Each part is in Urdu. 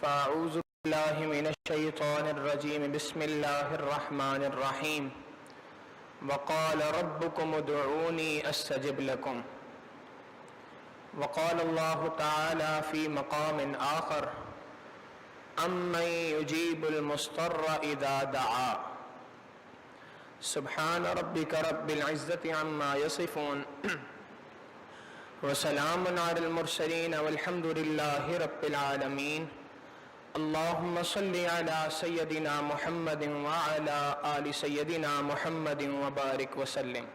فأعوذ بالله من الشيطان الرجيم بسم الله الرحمن الرحيم وقال ربكم ادعوني أستجب لكم وقال الله تعالى في مقام آخر أمن يجيب المضطر إذا دعا سبحان ربك رب العزة عما يصفون وسلام على المرسلين والحمد لله رب العالمين اللهم صل على سيدنا محمد وعلى آل سيدنا محمد وبارك وسلم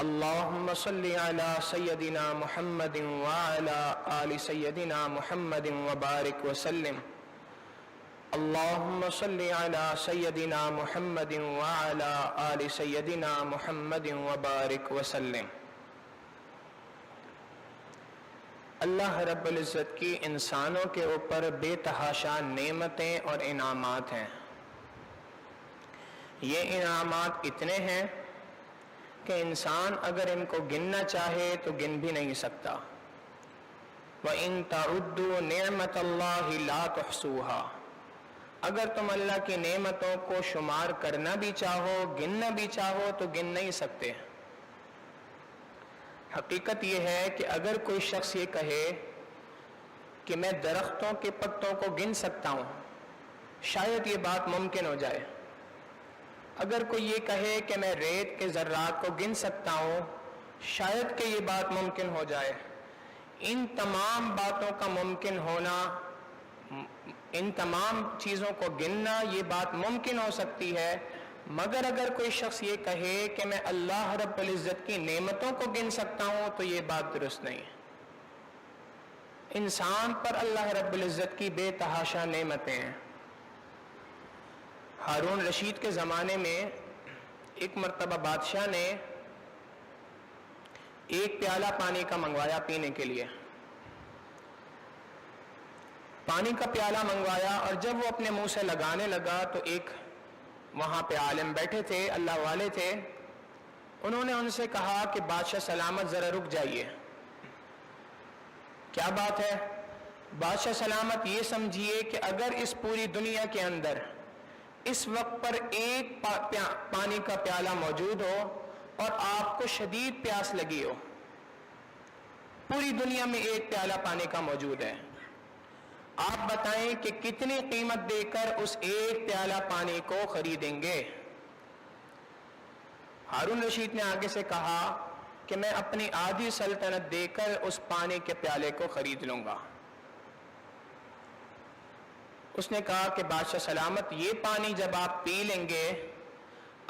اللهم صل على سيدنا محمد وعلى آل سيدنا محمد وبارك وسلم اللهم صل على سيدنا محمد وعلى آل سيدنا محمد وبارك وسلم۔ اللہ رب العزت کی انسانوں کے اوپر بے تحاشا نعمتیں اور انعامات ہیں۔ یہ انعامات اتنے ہیں کہ انسان اگر ان کو گننا چاہے تو گن بھی نہیں سکتا۔ وَإِن تَعُدُّوا نِعْمَةَ اللَّهِ لَا تُحْصُوهَا، اگر تم اللہ کی نعمتوں کو شمار کرنا بھی چاہو، گننا بھی چاہو تو گن نہیں سکتے۔ حقیقت یہ ہے کہ اگر کوئی شخص یہ کہے کہ میں درختوں کے پتوں کو گن سکتا ہوں، شاید یہ بات ممکن ہو جائے۔ اگر کوئی یہ کہے کہ میں ریت کے ذرات کو گن سکتا ہوں، شاید کہ یہ بات ممکن ہو جائے۔ ان تمام باتوں کا ممکن ہونا، ان تمام چیزوں کو گننا، یہ بات ممکن ہو سکتی ہے، مگر اگر کوئی شخص یہ کہے کہ میں اللہ رب العزت کی نعمتوں کو گن سکتا ہوں تو یہ بات درست نہیں ہے۔ انسان پر اللہ رب العزت کی بے تحاشا نعمتیں ہیں۔ ہارون رشید کے زمانے میں ایک مرتبہ بادشاہ نے ایک پیالہ پانی کا منگوایا پینے کے لیے۔ پانی کا پیالہ منگوایا اور جب وہ اپنے منہ سے لگانے لگا تو ایک وہاں پہ عالم بیٹھے تھے، اللہ والے تھے، انہوں نے ان سے کہا کہ بادشاہ سلامت ذرا رک جائیے۔ کیا بات ہے؟ بادشاہ سلامت یہ سمجھیے کہ اگر اس پوری دنیا کے اندر اس وقت پر ایک پانی کا پیالہ موجود ہو اور آپ کو شدید پیاس لگی ہو، پوری دنیا میں ایک پیالہ پانی کا موجود ہے، آپ بتائیں کہ کتنی قیمت دے کر اس ایک پیالہ پانی کو خریدیں گے؟ ہارون رشید نے آگے سے کہا کہ میں اپنی آدھی سلطنت دے کر اس پانی کے پیالے کو خرید لوں گا۔ اس نے کہا کہ بادشاہ سلامت یہ پانی جب آپ پی لیں گے،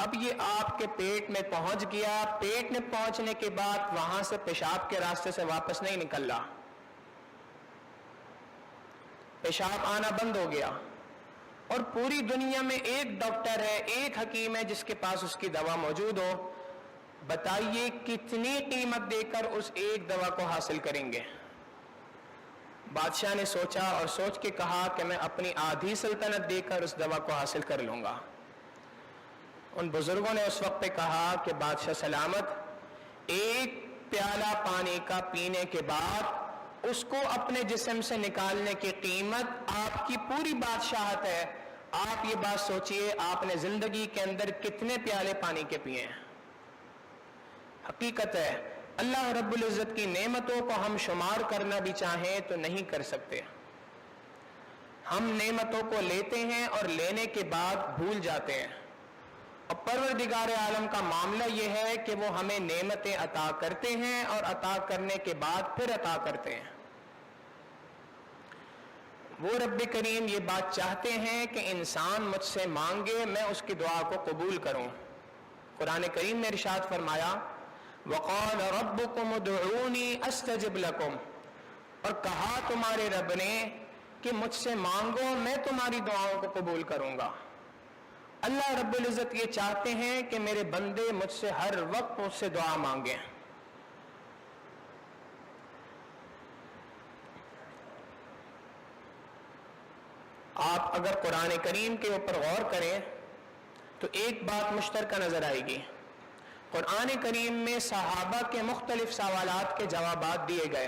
اب یہ آپ کے پیٹ میں پہنچ گیا، پیٹ میں پہنچنے کے بعد وہاں سے پیشاب کے راستے سے واپس نہیں نکل رہا، پیشاب آنا بند ہو گیا، اور پوری دنیا میں ایک ڈاکٹر ہے، ایک حکیم ہے جس کے پاس اس کی دوا موجود ہو، بتائیے کتنی قیمت دے کر اس ایک دوا کو حاصل کریں گے؟ بادشاہ نے سوچا اور سوچ کے کہا کہ میں اپنی آدھی سلطنت دے کر اس دوا کو حاصل کر لوں گا۔ ان بزرگوں نے اس وقت پہ کہا کہ بادشاہ سلامت ایک پیالہ پانی کا پینے کے بعد اس کو اپنے جسم سے نکالنے کی قیمت آپ کی پوری بادشاہت ہے۔ آپ یہ بات سوچئے آپ نے زندگی کے اندر کتنے پیالے پانی کے پیے ہیں۔ حقیقت ہے اللہ رب العزت کی نعمتوں کو ہم شمار کرنا بھی چاہیں تو نہیں کر سکتے۔ ہم نعمتوں کو لیتے ہیں اور لینے کے بعد بھول جاتے ہیں، اور پروردگار عالم کا معاملہ یہ ہے کہ وہ ہمیں نعمتیں عطا کرتے ہیں اور عطا کرنے کے بعد پھر عطا کرتے ہیں۔ وہ رب کریم یہ بات چاہتے ہیں کہ انسان مجھ سے مانگے، میں اس کی دعا کو قبول کروں۔ قرآن کریم نے ارشاد فرمایا وَقَالَ رَبُّكُمُ ادْعُونِي أَسْتَجِبْ لَكُمْ، اور کہا تمہارے رب نے کہ مجھ سے مانگو میں تمہاری دعاؤں کو قبول کروں گا۔ اللہ رب العزت یہ چاہتے ہیں کہ میرے بندے مجھ سے ہر وقت مجھ سے دعا مانگیں۔ آپ اگر قرآن کریم کے اوپر غور کریں تو ایک بات مشترکہ نظر آئے گی۔ قرآن کریم میں صحابہ کے مختلف سوالات کے جوابات دیے گئے،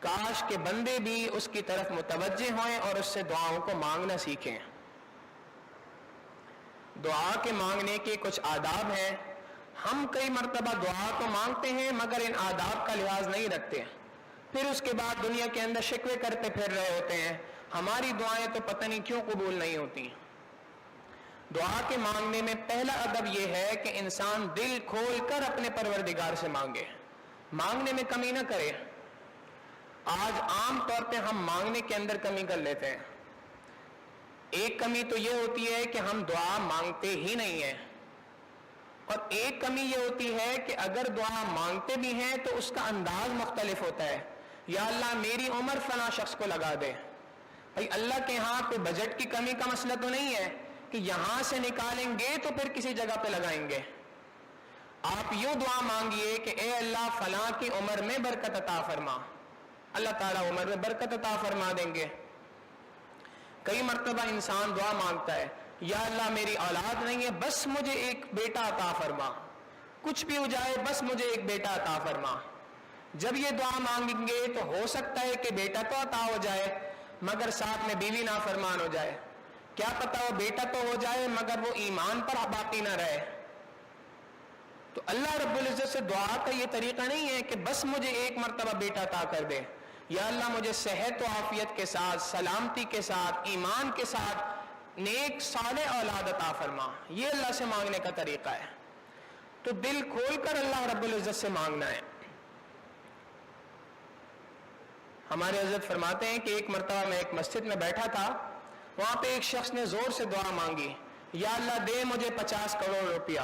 کاش کے بندے بھی اس کی طرف متوجہ ہوئیں اور اس سے دعاؤں کو مانگنا سیکھیں۔ دعا کے مانگنے کے کچھ آداب ہیں۔ ہم کئی مرتبہ دعا تو مانگتے ہیں مگر ان آداب کا لحاظ نہیں رکھتے، پھر اس کے بعد دنیا کے اندر شکوے کرتے پھر رہے ہوتے ہیں، ہماری دعائیں تو پتہ نہیں کیوں قبول نہیں ہوتی۔ دعا کے مانگنے میں پہلا ادب یہ ہے کہ انسان دل کھول کر اپنے پروردگار سے مانگے، مانگنے میں کمی نہ کرے۔ آج عام طور پہ ہم مانگنے کے اندر کمی کر لیتے ہیں۔ ایک کمی تو یہ ہوتی ہے کہ ہم دعا مانگتے ہی نہیں ہیں، اور ایک کمی یہ ہوتی ہے کہ اگر دعا مانگتے بھی ہیں تو اس کا انداز مختلف ہوتا ہے۔ یا اللہ میری عمر فلاں شخص کو لگا دے۔ بھائی اللہ کے ہاں کوئی بجٹ کی کمی کا مسئلہ تو نہیں ہے کہ یہاں سے نکالیں گے تو پھر کسی جگہ پہ لگائیں گے۔ آپ یوں دعا مانگیے کہ اے اللہ فلاں کی عمر میں برکت عطا فرما، اللہ تعالیٰ عمر میں برکت عطا فرما دیں گے۔ کئی مرتبہ انسان دعا مانگتا ہے، یا اللہ میری اولاد نہیں ہے بس مجھے ایک بیٹا عطا فرما، کچھ بھی ہو جائے بس مجھے ایک بیٹا عطا فرما۔ جب یہ دعا مانگیں گے تو ہو سکتا ہے کہ بیٹا تو عطا ہو جائے مگر ساتھ میں بیوی نافرمان ہو جائے، کیا پتا وہ بیٹا تو ہو جائے مگر وہ ایمان پر باقی نہ رہے۔ تو اللہ رب العزت سے دعا کا یہ طریقہ نہیں ہے کہ بس مجھے ایک مرتبہ بیٹا عطا کر دے، یا اللہ مجھے صحت و عافیت کے ساتھ، سلامتی کے ساتھ، ایمان کے ساتھ نیک صالح اولاد عطا فرما۔ یہ اللہ سے مانگنے کا طریقہ ہے۔ تو دل کھول کر اللہ رب العزت سے مانگنا ہے۔ ہمارے حضرت فرماتے ہیں کہ ایک مرتبہ میں ایک مسجد میں بیٹھا تھا، وہاں پہ ایک شخص نے زور سے دعا مانگی، یا اللہ دے مجھے 50 کروڑ روپیہ۔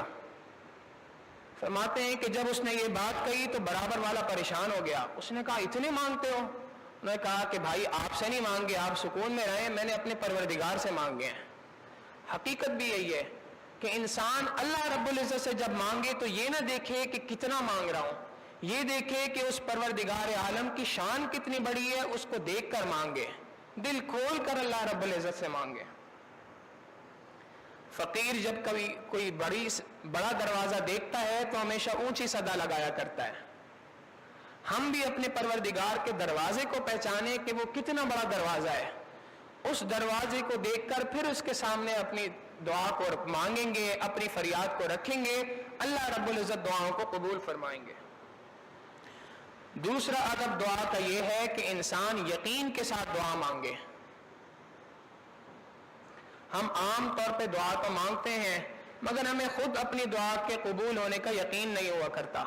فرماتے ہیں کہ جب اس نے یہ بات کہی تو برابر والا پریشان ہو گیا، اس نے کہا اتنے مانگتے ہو؟ انہوں نے کہا کہ بھائی آپ سے نہیں مانگے، آپ سکون میں رہیں، میں نے اپنے پروردگار سے مانگے ہیں۔ حقیقت بھی یہی ہے کہ انسان اللہ رب العزت سے جب مانگے تو یہ نہ دیکھے کہ کتنا مانگ رہا ہوں، یہ دیکھے کہ اس پروردگار عالم کی شان کتنی بڑی ہے، اس کو دیکھ کر مانگے، دل کھول کر اللہ رب العزت سے مانگے۔ فقیر جب کبھی کوئی بڑا دروازہ دیکھتا ہے تو ہمیشہ اونچی صدا لگایا کرتا ہے۔ ہم بھی اپنے پروردگار کے دروازے کو پہچانے کہ وہ کتنا بڑا دروازہ ہے، اس دروازے کو دیکھ کر پھر اس کے سامنے اپنی دعا کو مانگیں گے، اپنی فریاد کو رکھیں گے، اللہ رب العزت دعاؤں کو قبول فرمائیں گے۔ دوسرا ادب دعا کا یہ ہے کہ انسان یقین کے ساتھ دعا مانگے۔ ہم عام طور پہ دعا تو مانگتے ہیں مگر ہمیں خود اپنی دعا کے قبول ہونے کا یقین نہیں ہوا کرتا۔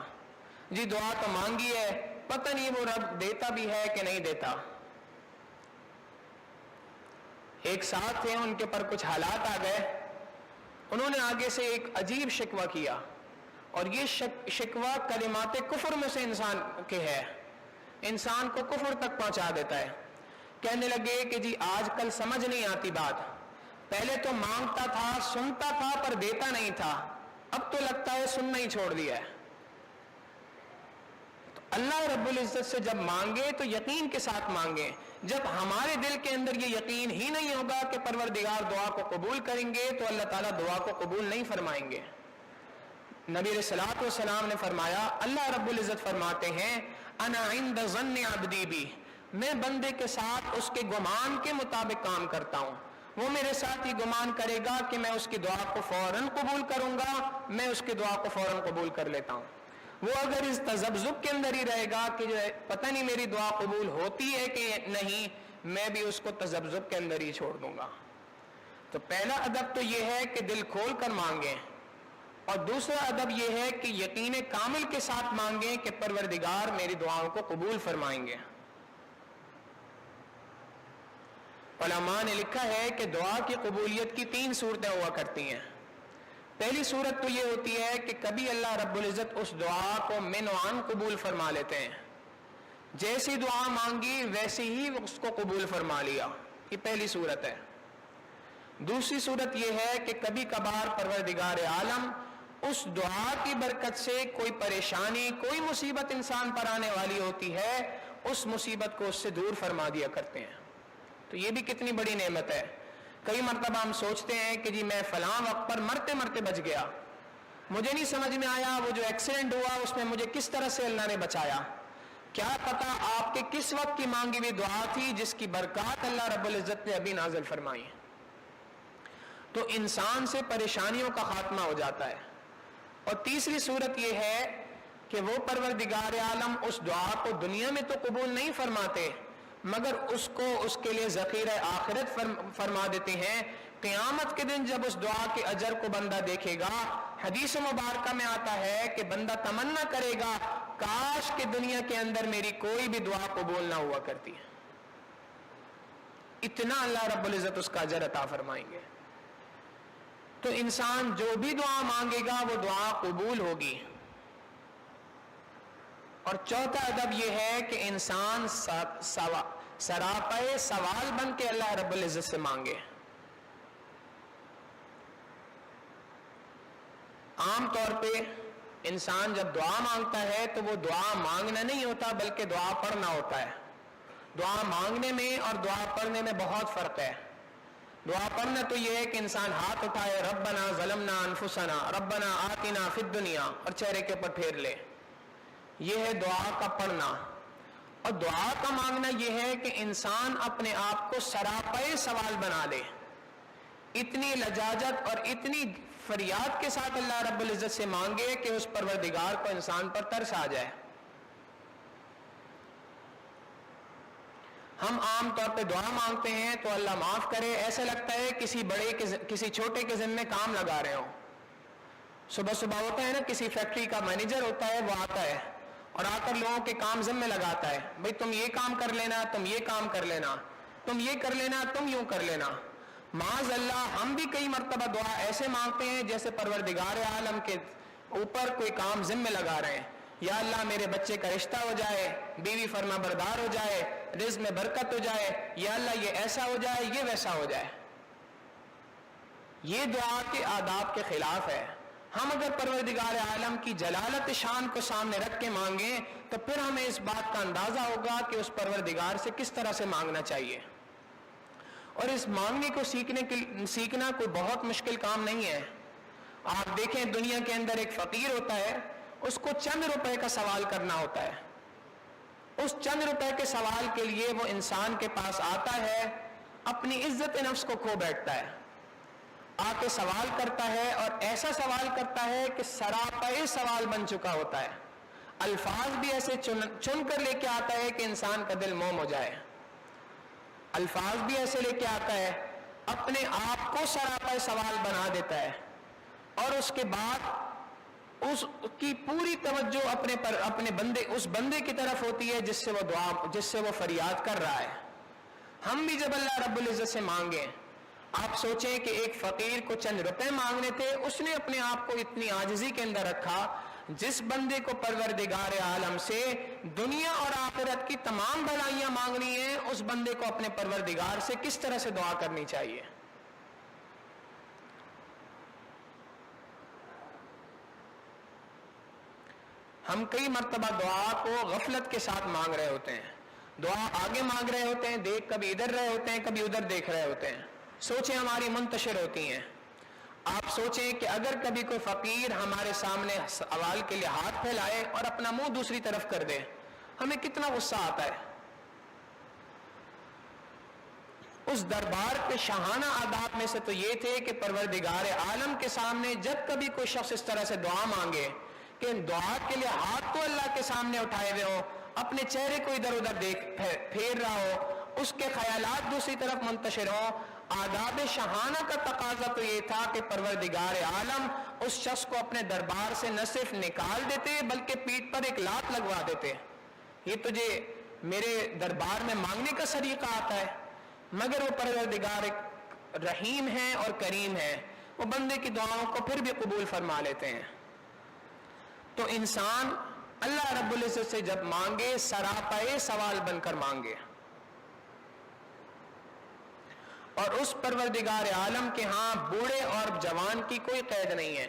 جی دعا تو مانگی ہے، پتہ نہیں وہ رب دیتا بھی ہے کہ نہیں دیتا۔ ایک ساتھ تھے، ان کے پر کچھ حالات آ گئے، انہوں نے آگے سے ایک عجیب شکوہ کیا، اور یہ شکوہ کلمات کفر میں سے انسان کے ہے، انسان کو کفر تک پہنچا دیتا ہے۔ کہنے لگے کہ جی آج کل سمجھ نہیں آتی بات، پہلے تو مانگتا تھا، سنتا تھا پر دیتا نہیں تھا، اب تو لگتا ہے سننا ہی چھوڑ دیا ہے۔ تو اللہ رب العزت سے جب مانگے تو یقین کے ساتھ مانگے۔ جب ہمارے دل کے اندر یہ یقین ہی نہیں ہوگا کہ پروردگار دعا کو قبول کریں گے تو اللہ تعالیٰ دعا کو قبول نہیں فرمائیں گے۔ نبی علیہ الصلوۃ والسلام نے فرمایا، اللہ رب العزت فرماتے ہیں انا عند ظن عبدی بی، میں بندے کے ساتھ اس کے گمان کے مطابق کام کرتا ہوں۔ وہ میرے ساتھ ہی گمان کرے گا کہ میں اس کی دعا کو فوراً قبول کروں گا، میں اس کی دعا کو فوراً قبول کر لیتا ہوں۔ وہ اگر اس تذبذب کے اندر ہی رہے گا کہ جو پتہ نہیں میری دعا قبول ہوتی ہے کہ نہیں، میں بھی اس کو تذبذب کے اندر ہی چھوڑ دوں گا۔ تو پہلا ادب تو یہ ہے کہ دل کھول کر مانگیں، اور دوسرا ادب یہ ہے کہ یقین کامل کے ساتھ مانگیں کہ پروردگار میری دعاؤں کو قبول فرمائیں گے۔ علماء نے لکھا ہے کہ دعا کی قبولیت کی 3 صورتیں ہوا کرتی ہیں۔ پہلی صورت تو یہ ہوتی ہے کہ کبھی اللہ رب العزت اس دعا کو من و عن قبول فرما لیتے ہیں، جیسی دعا مانگی ویسے ہی اس کو قبول فرما لیا، یہ پہلی صورت ہے۔ دوسری صورت یہ ہے کہ کبھی کبھار پروردگار عالم اس دعا کی برکت سے کوئی پریشانی، کوئی مصیبت انسان پر آنے والی ہوتی ہے، اس مصیبت کو اس سے دور فرما دیا کرتے ہیں۔ تو یہ بھی کتنی بڑی نعمت ہے۔ کئی مرتبہ ہم سوچتے ہیں کہ جی میں فلاں وقت پر مرتے مرتے بچ گیا، مجھے نہیں سمجھ میں آیا وہ جو ایکسیڈنٹ ہوا اس میں مجھے کس طرح سے اللہ نے بچایا۔ کیا پتا آپ کے کس وقت کی مانگی ہوئی دعا تھی جس کی برکات اللہ رب العزت نے ابھی نازل فرمائی ہے. تو انسان سے پریشانیوں کا خاتمہ ہو جاتا ہے. اور تیسری صورت یہ ہے کہ وہ پروردگار عالم اس دعا کو دنیا میں تو قبول نہیں فرماتے مگر اس کو اس کے لیے ذخیرہ آخرت فرما دیتے ہیں. قیامت کے دن جب اس دعا کے اجر کو بندہ دیکھے گا، حدیث مبارکہ میں آتا ہے کہ بندہ تمنا کرے گا کاش کہ دنیا کے اندر میری کوئی بھی دعا قبول نہ ہوا کرتی. اتنا اللہ رب العزت اس کا اجر عطا فرمائیں گے. تو انسان جو بھی دعا مانگے گا وہ دعا قبول ہوگی. اور چوتھا ادب یہ ہے کہ انسان سراپے سوال بن کے اللہ رب العزت سے مانگے. عام طور پہ انسان جب دعا مانگتا ہے تو وہ دعا مانگنا نہیں ہوتا بلکہ دعا پڑھنا ہوتا ہے. دعا مانگنے میں اور دعا پڑھنے میں بہت فرق ہے. دعا پڑھنا تو یہ ہے کہ انسان ہاتھ اٹھائے ربنا ظلمنا انفسنا ربنا آتنا فی الدنیا اور چہرے کے اوپر پھیر لے، یہ ہے دعا کا پڑھنا. اور دعا کا مانگنا یہ ہے کہ انسان اپنے آپ کو سراپے سوال بنا لے، اتنی لجاجت اور اتنی فریاد کے ساتھ اللہ رب العزت سے مانگے کہ اس پروردگار کو انسان پر ترس آ جائے. ہم عام طور پہ دعا مانگتے ہیں تو اللہ معاف کرے ایسا لگتا ہے کسی چھوٹے کے ذمہ کام لگا رہے ہوں. صبح صبح ہوتا ہے نا، کسی فیکٹری کا مینیجر ہوتا ہے، وہ آتا ہے اور آ کر لوگوں کے کام ذمہ لگاتا ہے، بھئی تم یہ کام کر لینا، تم یہ کام کر لینا، تم یہ کر لینا، تم یوں کر لینا. معاذ اللہ ہم بھی کئی مرتبہ دعا ایسے مانگتے ہیں جیسے پروردگار عالم کے اوپر کوئی کام ذمہ لگا رہے ہیں. یا اللہ میرے بچے کا رشتہ ہو جائے، بیوی فرما بردار ہو جائے، رزق میں برکت ہو جائے، یا اللہ یہ ایسا ہو جائے، یہ ویسا ہو جائے. یہ دعا کے آداب کے خلاف ہے. ہم اگر پروردگار عالم کی جلالت شان کو سامنے رکھ کے مانگیں تو پھر ہمیں اس بات کا اندازہ ہوگا کہ اس پروردگار سے کس طرح سے مانگنا چاہیے. اور اس مانگنے کو سیکھنا کوئی بہت مشکل کام نہیں ہے. آپ دیکھیں دنیا کے اندر ایک فقیر ہوتا ہے، اس کو چند روپے کا سوال کرنا ہوتا ہے. اس چند روپے کے سوال کے لیے وہ انسان کے پاس آتا ہے، اپنی عزت نفس کو کھو بیٹھتا ہے، آ کے سوال کرتا ہے اور ایسا سوال کرتا ہے کہ سراپے سوال بن چکا ہوتا ہے. الفاظ بھی ایسے چن کر لے کے آتا ہے کہ انسان کا دل موم ہو جائے. الفاظ بھی ایسے لے کے آتا ہے، اپنے آپ کو سراپے سوال بنا دیتا ہے اور اس کے بعد اس کی پوری توجہ اس بندے کی طرف ہوتی ہے جس سے وہ فریاد کر رہا ہے. ہم بھی جب اللہ رب العزت سے مانگیں، آپ سوچیں کہ ایک فقیر کو چند روپے مانگنے تھے، اس نے اپنے آپ کو اتنی عاجزی کے اندر رکھا. جس بندے کو پروردگار عالم سے دنیا اور آخرت کی تمام بھلائیاں مانگنی ہیں، اس بندے کو اپنے پروردگار سے کس طرح سے دعا کرنی چاہیے. ہم کئی مرتبہ دعا کو غفلت کے ساتھ مانگ رہے ہوتے ہیں. دعا آگے مانگ رہے ہوتے ہیں، کبھی ادھر رہے ہوتے ہیں، کبھی ادھر دیکھ رہے ہوتے ہیں. سوچیں ہماری منتشر ہوتی ہیں. آپ سوچیں کہ اگر کبھی کوئی فقیر ہمارے سامنے سوال کے لیے ہاتھ پھیلائے اور اپنا منہ دوسری طرف کر دے، ہمیں کتنا غصہ آتا ہے. اس دربار کے شاہانہ آداب میں سے تو یہ تھے کہ پروردگار عالم کے سامنے جب کبھی کوئی شخص اس طرح سے دعا مانگے کہ دعا کے لیے ہاتھ تو اللہ کے سامنے اٹھائے ہوئے ہو، اپنے چہرے کو ادھر ادھر پھیر رہا ہو، اس کے خیالات دوسری طرف منتشر ہوں. آداب شاہانہ کا تقاضا تو یہ تھا کہ پروردگار عالم اس شخص کو اپنے دربار سے نہ صرف نکال دیتے بلکہ پیٹھ پر ایک لات لگوا دیتے. یہ تجھے میرے دربار میں مانگنے کا طریقہ آتا ہے؟ مگر وہ پروردگار رحیم ہیں اور کریم ہیں، وہ بندے کی دعاؤں کو پھر بھی قبول فرما لیتے ہیں. تو انسان اللہ رب العزت سے جب مانگے سراپے سوال بن کر مانگے. اور اس پروردگار عالم کے ہاں بوڑھے اور جوان کی کوئی قید نہیں ہے.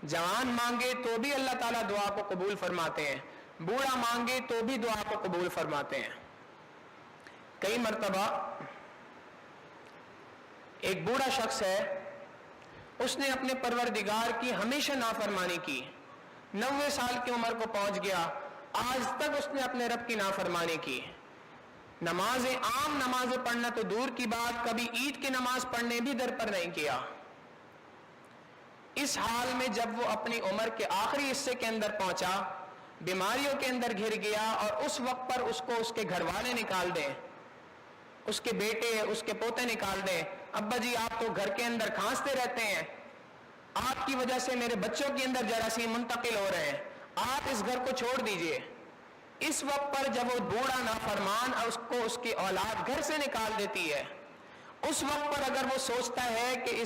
جوان مانگے تو بھی اللہ تعالیٰ دعا کو قبول فرماتے ہیں، بوڑھا مانگے تو بھی دعا کو قبول فرماتے ہیں. کئی مرتبہ ایک بوڑھا شخص ہے، اس نے اپنے پروردگار کی ہمیشہ نافرمانی کی، 90 سال کی عمر کو پہنچ گیا، آج تک اس نے اپنے رب کی نافرمانی کی. نمازیں عام نمازیں پڑھنا تو دور کی بات، کبھی عید کی نماز پڑھنے بھی در پر نہیں کیا. اس حال میں جب وہ اپنی عمر کے آخری حصے کے اندر پہنچا، بیماریوں کے اندر گھر گیا، اور اس وقت پر اس کو اس کے گھر والے نکال دیں، اس کے بیٹے اس کے پوتے نکال دیں، ابا جی آپ تو گھر کے اندر کھانستے رہتے ہیں، آپ کی وجہ سے میرے بچوں کے اندر جراثیم منتقل ہو رہے ہیں، آپ اس گھر کو چھوڑ دیجئے. اس وقت پر جب وہ بوڑھا نافرمان اور اس کو اس کی اولاد گھر سے نکال دیتی ہے، اس وقت پر اگر وہ سوچتا ہے کہ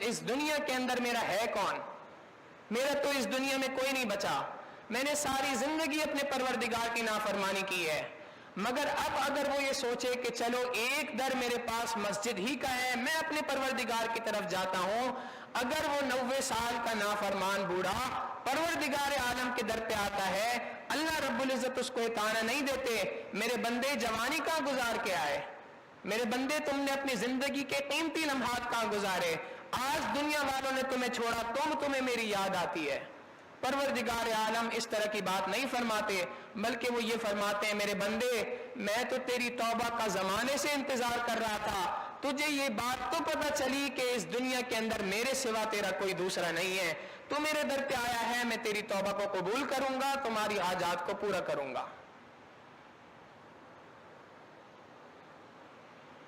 اس دنیا کے اندر میرا ہے کون، میرا تو اس دنیا میں کوئی نہیں بچا، میں نے ساری زندگی اپنے پروردگار کی نافرمانی کی ہے، مگر اب اگر وہ یہ سوچے کہ چلو ایک در میرے پاس مسجد ہی کا ہے، میں اپنے پروردگار کی طرف جاتا ہوں، اگر وہ 90 سال کا نافرمان بوڑھا پروردگار عالم کے در پہ آتا ہے، اللہ رب العزت اس کو یہ طعنہ نہیں دیتے میرے بندے جوانی کہاں گزار کے آئے، میرے بندے تم نے اپنی زندگی کے قیمتی لمحات کہاں گزارے، آج دنیا والوں نے تمہیں چھوڑا، تمہیں میری یاد آتی ہے. پروردگار عالم اس طرح کی بات نہیں فرماتے، بلکہ وہ یہ فرماتے ہیں میرے بندے میں تو تیری توبہ کا زمانے سے انتظار کر رہا تھا، تجھے یہ بات تو پتہ چلی کہ اس دنیا کے اندر میرے سوا تیرا کوئی دوسرا نہیں ہے، تو میرے در پہ آیا ہے، میں تیری توبہ کو قبول کروں گا، تمہاری حاجات کو پورا کروں گا.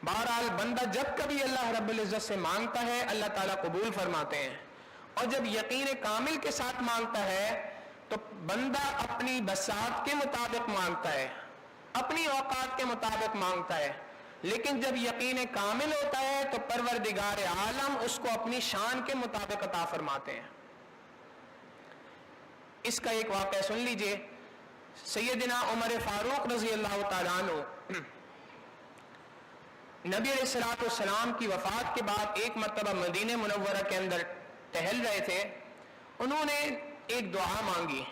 بہرحال بندہ جب کبھی اللہ رب العزت سے مانگتا ہے اللہ تعالیٰ قبول فرماتے ہیں، اور جب یقین کامل کے ساتھ مانگتا ہے تو بندہ اپنی بساط کے مطابق مانگتا ہے، اپنی اوقات کے مطابق مانگتا ہے، لیکن جب یقین کامل ہوتا ہے تو پروردگار عالم اس کو اپنی شان کے مطابق عطا فرماتے ہیں. اس کا ایک واقعہ سن لیجئے. سیدنا عمر فاروق رضی اللہ تعالیٰ عنہ نبی علیہ الصلوۃ والسلام کی وفات کے بعد ایک مرتبہ مدینہ منورہ کے اندر ٹہل رہے تھے. انہوں نے ایک دعا مانگی،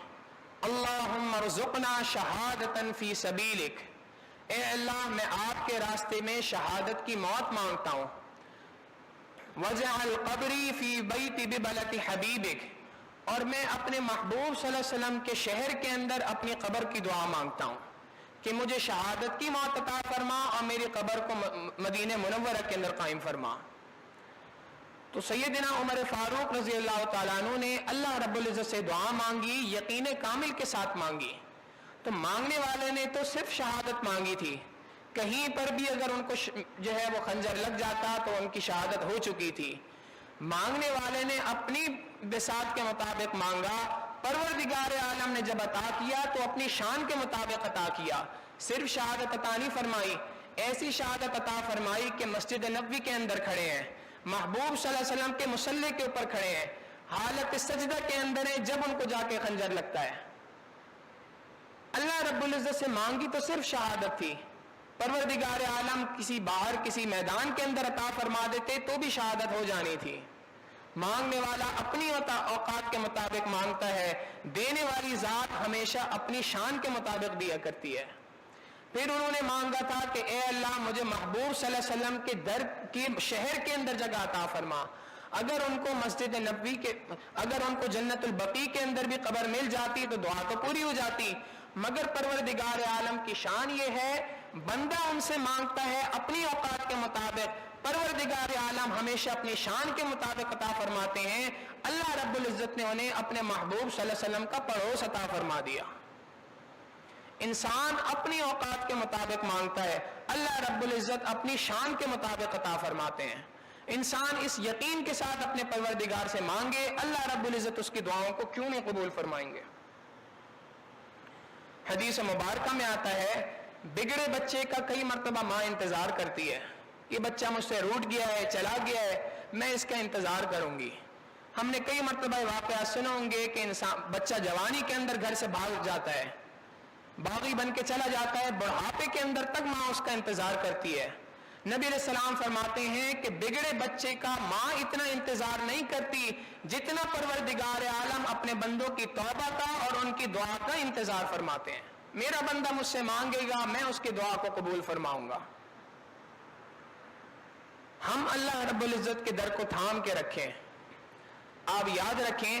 اللہم ارزقنا شہادتاً فی سبیلک، اے اللہ میں آپ کے راستے میں شہادت کی موت مانگتا ہوں، وجعل قبری فی بیت ببلت حبیبک، اور میں اپنے محبوب صلی اللہ علیہ وسلم کے شہر کے اندر اپنی قبر کی دعا مانگتا ہوں کہ مجھے شہادت کی موت عطا فرما اور میری قبر کو مدینہ منورہ کے اندر قائم فرما. تو سیدنا عمر فاروق رضی اللہ تعالیٰ عنہ نے اللہ رب العزت سے دعا مانگی، یقین کامل کے ساتھ مانگی. تو مانگنے والے نے تو صرف شہادت مانگی تھی، کہیں پر بھی اگر ان کو جو ہے وہ خنجر لگ جاتا تو ان کی شہادت ہو چکی تھی. مانگنے والے نے اپنی بساط کے مطابق مانگا، پروردگار عالم نے جب عطا کیا تو اپنی شان کے مطابق عطا کیا. صرف شہادت عطا نہیں فرمائی، ایسی شہادت عطا فرمائی کہ مسجد نبوی کے اندر کھڑے ہیں، محبوب صلی اللہ علیہ وسلم کے مصلی کے اوپر کھڑے ہیں، حالت سجدہ کے اندر ہیں جب ان کو جا کے خنجر لگتا ہے. اللہ رب العزت سے مانگی تو صرف شہادت تھی، پروردگار عالم کسی باہر کسی میدان کے اندر عطا فرما دیتے تو بھی شہادت ہو جانی تھی. مانگنے والا اپنی اوقات کے مطابق مانگتا ہے، دینے والی ذات ہمیشہ اپنی شان کے مطابق دیا کرتی ہے. پھر انہوں نے مانگا تھا کہ اے اللہ مجھے محبوب صلی اللہ علیہ وسلم کے در کے شہر کے اندر جگہ عطا فرما. اگر ان کو مسجد نبوی کے، اگر ان کو جنت البقیع کے اندر بھی قبر مل جاتی تو دعا تو پوری ہو جاتی، مگر پروردگار عالم کی شان یہ ہے بندہ ان سے مانگتا ہے اپنی اوقات کے مطابق، پروردگار عالم ہمیشہ اپنی شان کے مطابق عطا فرماتے ہیں. اللہ رب العزت نے انہیں اپنے محبوب صلی اللہ علیہ وسلم کا پڑوس عطا فرما دیا. انسان اپنی اوقات کے مطابق مانگتا ہے، اللہ رب العزت اپنی شان کے مطابق عطا فرماتے ہیں. انسان اس یقین کے ساتھ اپنے پروردگار سے مانگے، اللہ رب العزت اس کی دعاؤں کو کیوں نہیں قبول فرمائیں گے. حدیث مبارکہ میں آتا ہے بگڑے بچے کا کئی مرتبہ ماں انتظار کرتی ہے، یہ بچہ مجھ سے روٹ گیا ہے، چلا گیا ہے، میں اس کا انتظار کروں گی. ہم نے کئی مرتبہ واقعات سنے ہوں گے کہ بچہ جوانی کے اندر گھر سے بھاگ جاتا ہے، باغی بن کے چلا جاتا ہے، بڑھاپے کے اندر تک ماں اس کا انتظار کرتی ہے. نبی علیہ السلام فرماتے ہیں کہ بگڑے بچے کا ماں اتنا انتظار نہیں کرتی جتنا پروردگار عالم اپنے بندوں کی توبہ کا اور ان کی دعا کا انتظار فرماتے ہیں. میرا بندہ مجھ سے مانگے گا، میں اس کی دعا کو قبول فرماؤں گا. ہم اللہ رب العزت کے در کو تھام کے رکھیں. آپ یاد رکھیں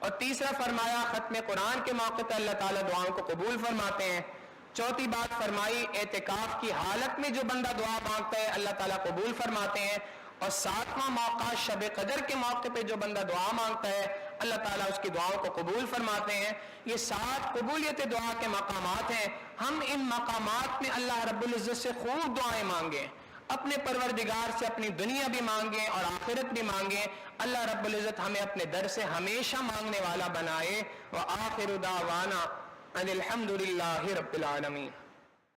اور تیسرا فرمایا ختم قرآن کے موقع پہ اللہ تعالیٰ دعاؤں کو قبول فرماتے ہیں. چوتھی بات فرمائی اعتکاف کی حالت میں جو بندہ دعا مانگتا ہے اللہ تعالیٰ قبول فرماتے ہیں. اور ساتواں موقع شب قدر کے موقع پہ جو بندہ دعا مانگتا ہے اللہ تعالیٰ اس کی دعاؤں کو قبول فرماتے ہیں. یہ 7 قبولیت دعا کے مقامات ہیں. ہم ان مقامات میں اللہ رب العزت سے خوب دعائیں مانگیں, اپنے پروردگار سے اپنی دنیا بھی مانگیں اور آخرت بھی مانگیں. اللہ رب العزت ہمیں اپنے در سے ہمیشہ مانگنے والا بنائے. وآخر دعوانا ان الحمد للہ رب العالمین.